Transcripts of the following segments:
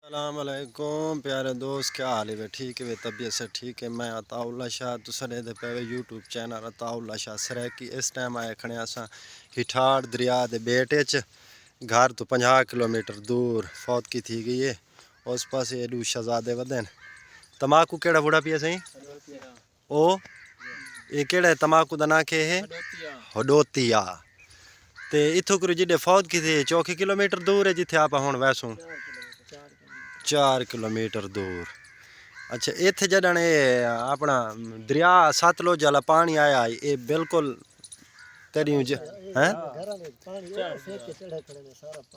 अस्सलाम वालेकुम प्यारे दोस्त, क्या हाल है? ठीक है, तबीयत से ठीक है। मैं अताउल्ला शाह तुसने दे पे यूट्यूब चैनल अताउल्ला शाह सरैकी। इस टाइम आए खड़े असा हिठाड़ दरिया दे बेटे च। घर तो 50 किलोमीटर दूर फौत की थी गई है। उस पास एडू शहजादे वदन तमाकू केड़ा बुढ़ा पिया सही ओ ये केड़ा तमाकू का ना के है हडोतिया। ते इथों करो जिडे फौत की थी 4 किलोमीटर दूर है जिथे आप हुण वैसों 4 किलोमीटर दूर। अच्छा इत्थे जडन अपना दरिया सतलुज वाला पानी आया ये बिल्कुल तेरी हैं।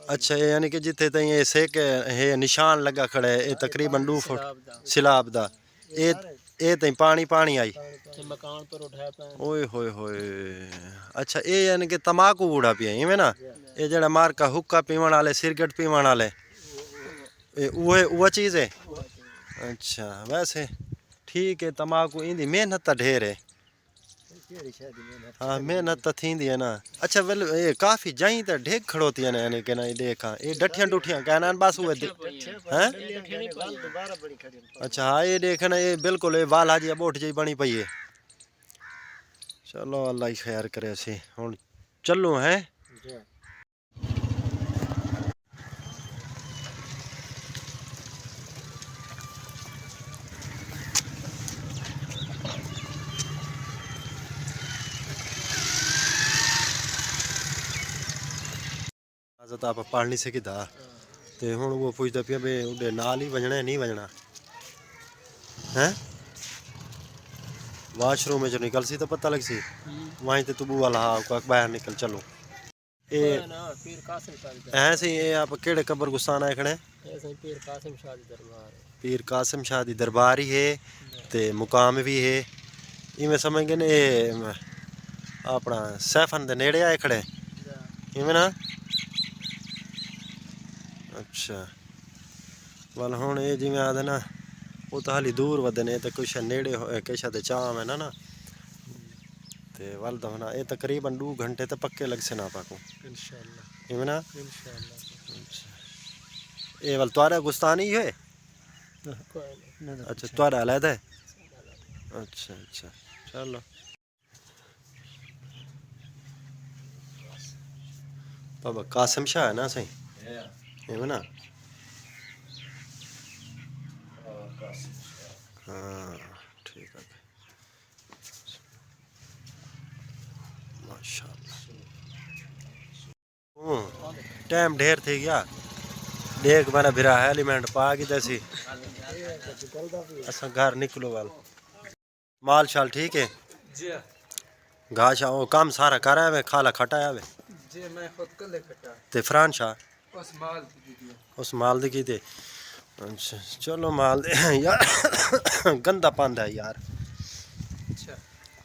अच्छा यानी कि जिथे तई ये सेक है निशान लगा खड़ा है ये तकरीबन 2 फुट सिलाब दा ये तई पानी पानी आई मकान पर उठाया ओए होए होए। अच्छा ये यानी कि तमाकू बूढ़ा पिया इवें ना ये जड़ा मार का हुक्का पीवन वाले सिगरेट पीवन वाले वो चीज़ है। अच्छा वैसे ठीक है तमाकू इंदी मेहनत तो ढेर है। हाँ मेहनत तो थी है ना। अच्छा वेल ये काफ़ी जाई तो ढेक खड़ोती है ना यानी कि ना ये देखा ये डठियाँ डुठियाँ कहना बस वो हैं। अच्छा हाँ ये देखना ये बिल्कुल ये वाल हाजी बोट जी बनी पई है। चलो अल्लाह ही खैर करे सी हुण चलो हैं। तो आप पढ़ नहीं सकी था तो हूँ वो पूछता पिया भी उडे नाल ही बजना है नहीं बजना हैं। वाशरूम में जो निकल सी तो पता लग सी वहीं तो तबू वाला हाँ बाहर निकल चलो ये है सी ये आप केड़े कब्र गुस्तान आए खड़े पीर कासिम शाह दी दरबार ही है ते मुकाम भी है इवें समझ गए ने अपना सैफन दे नेड़े आए खड़े इवें ना। अच्छा वाल हुण ये जिवें आदे ना वो तो हाली दूर वदे ने तो कुछ नेड़े किश ते चाम है ना ते वल तो ना ये तकरीबन 2 घंटे तो पक्के लग से ना पाको इंशाल्लाह इवें ना इंशाल्लाह। अच्छा ये वाल तुम्हारा गुस्तानी ही है। अच्छा तुम्हारा अलग है। अच्छा अच्छा चलो बाबा कासिम शाह है ना सही इवें ना। हाँ ठीक है माशाल्लाह। टाइम ढेर थी गया देख मेरा बिरा एलिमेंट पा की दसी असा घर निकलो वाल माल शाल ठीक है घास वो काम सारा कर आवे खाला खटाया वे जी मैं खुद कल खटा ते फरान शाह उस माल दी की ते। अच्छा चलो माल यार गंदा पांदा है यार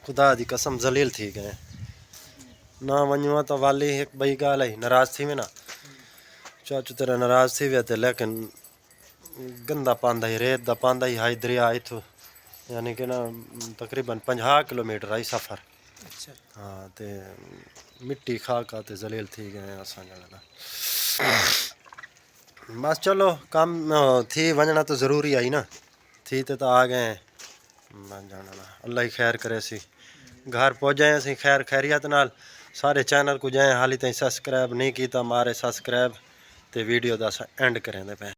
खुदा दी कसम जलील थी गए ना वनुआ तो वाली एक बई गाल है नाराज थी में ना चाचू तेरा नाराज थी वे ते लेकिन गंदा पांदा ही रेत दा पांदा ही हाई दरिया इथों यानी कि ना तकरीबन 50 किलोमीटर आई सफ़र। अच्छा हाँ ते मिट्टी खा का ते जलील थी गए असा ना बस चलो काम थी वजना तो ज़रूरी आई ना थी तो आ गए जाना ना अल्लाह ही खैर करे सी घर पहुँच जाए असी खैर खैरियत नाल सारे चैनल को जाए हाली तक सब्सक्राइब नहीं किया मारे सब्सक्राइब ते वीडियो दा एंड करें पे।